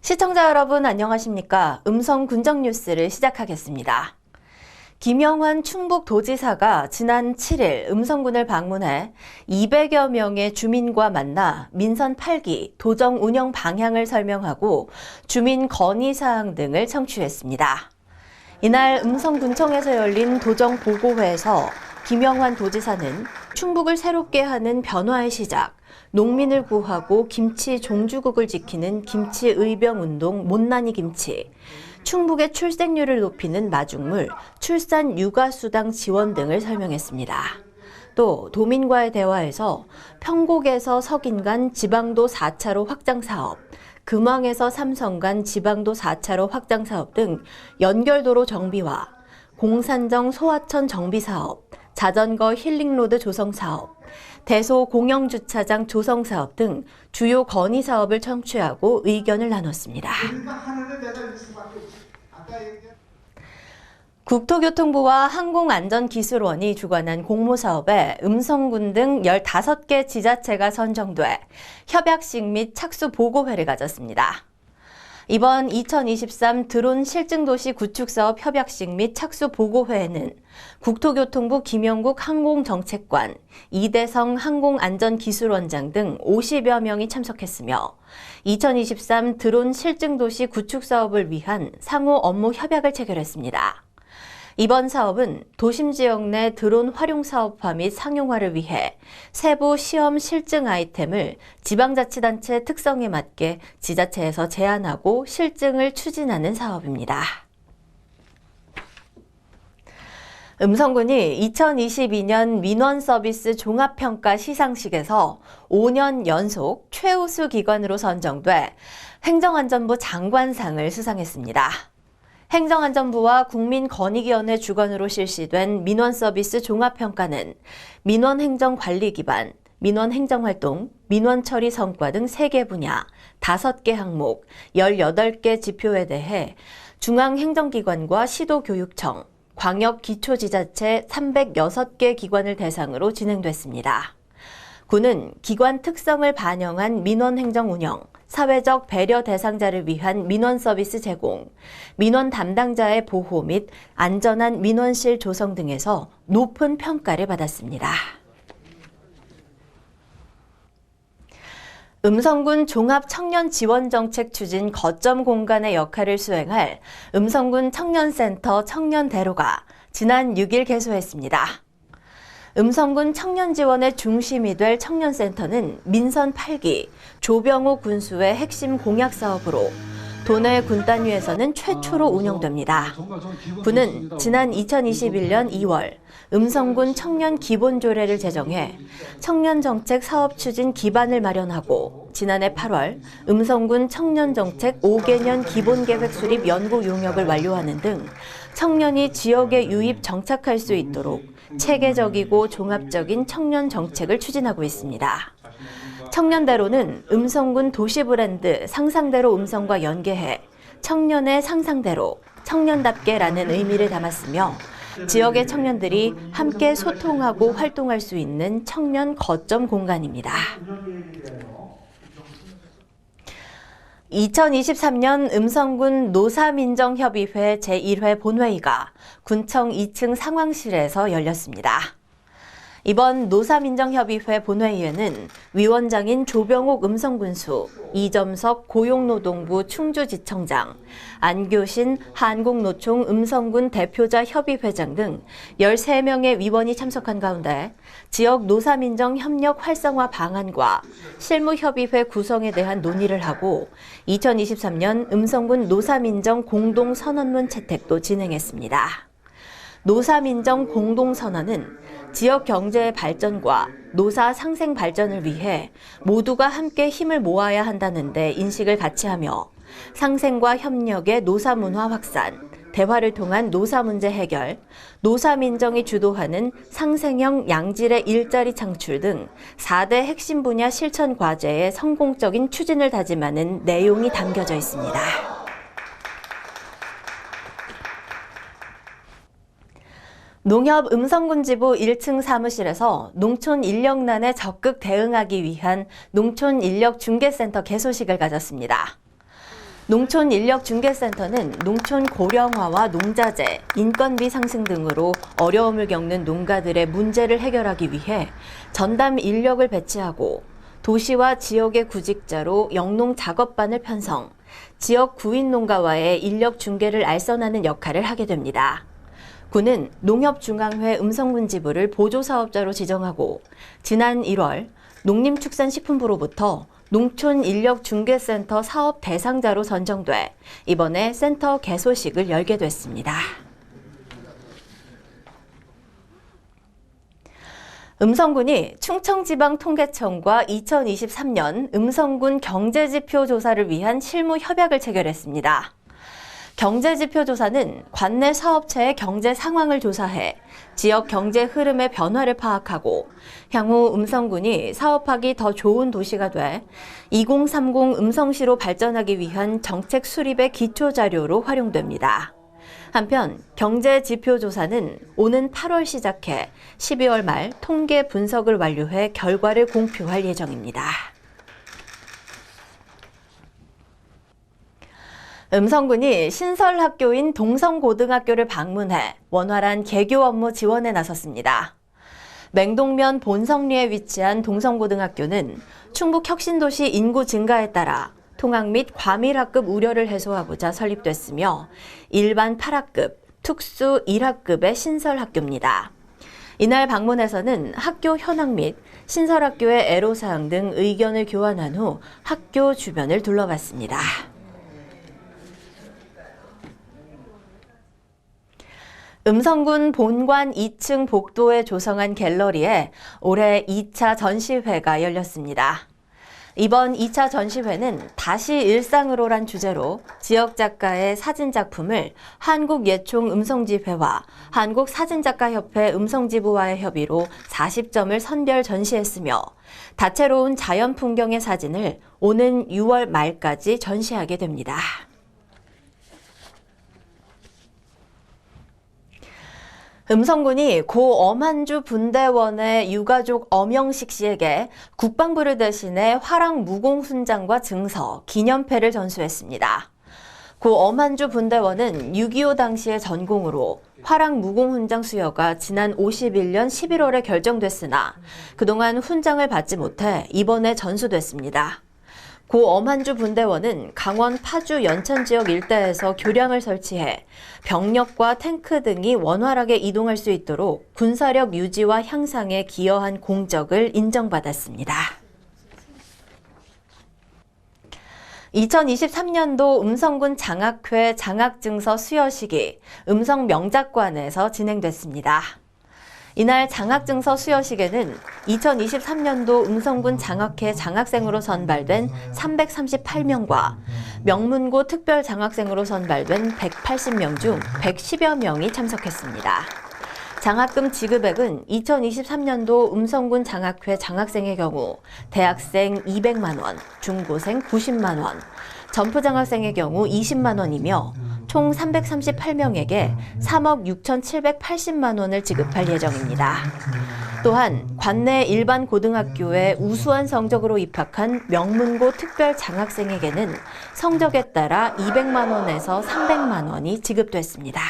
시청자 여러분 안녕하십니까? 음성 군정 뉴스를 시작하겠습니다. 김영환 충북도지사가 지난 7일 음성군을 방문해 200여 명의 주민과 만나 민선 8기 도정 운영 방향을 설명하고 주민 건의사항 등을 청취했습니다. 이날 음성군청에서 열린 도정 보고회에서 김영환 도지사는 충북을 새롭게 하는 변화의 시작, 농민을 구하고 김치 종주국을 지키는 김치의병운동 못난이 김치, 충북의 출생률을 높이는 마중물, 출산 육아수당 지원 등을 설명했습니다. 또 도민과의 대화에서 평곡에서 석인 간 지방도 4차로 확장 사업, 금왕에서 삼성 간 지방도 4차로 확장 사업 등 연결도로 정비와 공산정 소하천 정비 사업, 자전거 힐링로드 조성 사업, 대소 공영주차장 조성 사업 등 주요 건의 사업을 청취하고 의견을 나눴습니다. 국토교통부와 항공안전기술원이 주관한 공모사업에 음성군 등 15개 지자체가 선정돼 협약식 및 착수 보고회를 가졌습니다. 이번 2023 드론 실증도시 구축사업 협약식 및 착수 보고회에는 국토교통부 김영국 항공정책관, 이대성 항공안전기술원장 등 50여 명이 참석했으며 2023 드론 실증도시 구축사업을 위한 상호 업무 협약을 체결했습니다. 이번 사업은 도심 지역 내 드론 활용 사업화 및 상용화를 위해 세부 시험 실증 아이템을 지방자치단체 특성에 맞게 지자체에서 제안하고 실증을 추진하는 사업입니다. 음성군이 2022년 민원서비스 종합평가 시상식에서 5년 연속 최우수 기관으로 선정돼 행정안전부 장관상을 수상했습니다. 행정안전부와 국민권익위원회 주관으로 실시된 민원서비스 종합평가는 민원행정관리 기반, 민원행정활동, 민원처리 성과 등 3개 분야, 5개 항목, 18개 지표에 대해 중앙행정기관과 시도교육청, 광역기초지자체 306개 기관을 대상으로 진행됐습니다. 군은 기관 특성을 반영한 민원행정 운영, 사회적 배려 대상자를 위한 민원 서비스 제공, 민원 담당자의 보호 및 안전한 민원실 조성 등에서 높은 평가를 받았습니다. 음성군 종합청년지원정책 추진 거점 공간의 역할을 수행할 음성군 청년센터 청년대로가 지난 6일 개소했습니다. 음성군 청년지원의 중심이 될 청년센터는 민선 8기 조병호 군수의 핵심 공약 사업으로 도내 군단위에서는 최초로 운영됩니다. 군은 지난 2021년 2월 음성군 청년 기본조례를 제정해 청년정책 사업 추진 기반을 마련하고 지난해 8월 음성군 청년정책 5개년 기본계획 수립 연구 용역을 완료하는 등 청년이 지역에 유입 정착할 수 있도록 체계적이고 종합적인 청년 정책을 추진하고 있습니다. 청년대로는 음성군 도시브랜드 상상대로 음성과 연계해 청년의 상상대로, 청년답게라는 의미를 담았으며 지역의 청년들이 함께 소통하고 활동할 수 있는 청년 거점 공간입니다. 2023년 음성군 노사민정협의회 제1회 본회의가 군청 2층 상황실에서 열렸습니다. 이번 노사민정협의회 본회의에는 위원장인 조병옥 음성군수, 이점석 고용노동부 충주지청장, 안교신 한국노총 음성군 대표자 협의회장 등 13명의 위원이 참석한 가운데 지역 노사민정 협력 활성화 방안과 실무협의회 구성에 대한 논의를 하고 2023년 음성군 노사민정 공동선언문 채택도 진행했습니다. 노사민정 공동선언은 지역 경제의 발전과 노사 상생 발전을 위해 모두가 함께 힘을 모아야 한다는 데 인식을 같이 하며 상생과 협력의 노사 문화 확산, 대화를 통한 노사 문제 해결, 노사민정이 주도하는 상생형 양질의 일자리 창출 등 4대 핵심 분야 실천 과제의 성공적인 추진을 다짐하는 내용이 담겨져 있습니다. 농협 음성군지부 1층 사무실에서 농촌 인력난에 적극 대응하기 위한 농촌 인력 중개센터 개소식을 가졌습니다. 농촌인력중개센터는 농촌 고령화와 농자재, 인건비 상승 등으로 어려움을 겪는 농가들의 문제를 해결하기 위해 전담 인력을 배치하고 도시와 지역의 구직자로 영농 작업반을 편성, 지역 구인 농가와의 인력 중개를 알선하는 역할을 하게 됩니다. 군은 농협중앙회 음성군 지부를 보조사업자로 지정하고 지난 1월 농림축산식품부로부터 농촌인력중개센터 사업 대상자로 선정돼 이번에 센터 개소식을 열게 됐습니다. 음성군이 충청지방통계청과 2023년 음성군 경제지표 조사를 위한 실무 협약을 체결했습니다. 경제지표 조사는 관내 사업체의 경제 상황을 조사해 지역 경제 흐름의 변화를 파악하고 향후 음성군이 사업하기 더 좋은 도시가 돼 2030 음성시로 발전하기 위한 정책 수립의 기초 자료로 활용됩니다. 한편 경제지표 조사는 오는 8월 시작해 12월 말 통계 분석을 완료해 결과를 공표할 예정입니다. 음성군이 신설학교인 동성고등학교를 방문해 원활한 개교 업무 지원에 나섰습니다. 맹동면 본성리에 위치한 동성고등학교는 충북 혁신도시 인구 증가에 따라 통학 및 과밀학급 우려를 해소하고자 설립됐으며 일반 8학급, 특수 1학급의 신설학교입니다. 이날 방문에서는 학교 현황 및 신설학교의 애로사항 등 의견을 교환한 후 학교 주변을 둘러봤습니다. 음성군 본관 2층 복도에 조성한 갤러리에 올해 2차 전시회가 열렸습니다. 이번 2차 전시회는 다시 일상으로란 주제로 지역 작가의 사진 작품을 한국예총 음성지회와 한국사진작가협회 음성지부와의 협의로 40점을 선별 전시했으며 다채로운 자연 풍경의 사진을 오는 6월 말까지 전시하게 됩니다. 음성군이 고 엄한주 분대원의 유가족 엄영식 씨에게 국방부를 대신해 화랑 무공훈장과 증서, 기념패를 전수했습니다. 고 엄한주 분대원은 6.25 당시의 전공으로 화랑 무공훈장 수여가 지난 51년 11월에 결정됐으나 그동안 훈장을 받지 못해 이번에 전수됐습니다. 고 엄한주 분대원은 강원 파주 연천 지역 일대에서 교량을 설치해 병력과 탱크 등이 원활하게 이동할 수 있도록 군사력 유지와 향상에 기여한 공적을 인정받았습니다. 2023년도 음성군 장학회 장학증서 수여식이 음성명작관에서 진행됐습니다. 이날 장학증서 수여식에는 2023년도 음성군 장학회 장학생으로 선발된 338명과 명문고 특별 장학생으로 선발된 180명 중 110여 명이 참석했습니다. 장학금 지급액은 2023년도 음성군 장학회 장학생의 경우 대학생 200만 원, 중고생 90만 원, 전프장학생의 경우 20만 원이며 총 338명에게 3억 6,780만 원을 지급할 예정입니다. 또한 관내 일반 고등학교에 우수한 성적으로 입학한 명문고 특별 장학생에게는 성적에 따라 200만 원에서 300만 원이 지급됐습니다.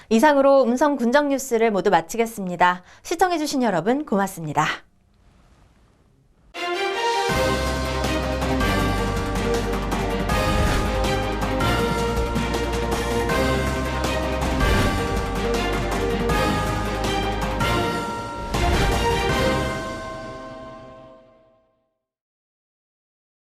이상으로 음성 군정 뉴스를 모두 마치겠습니다. 시청해주신 여러분 고맙습니다.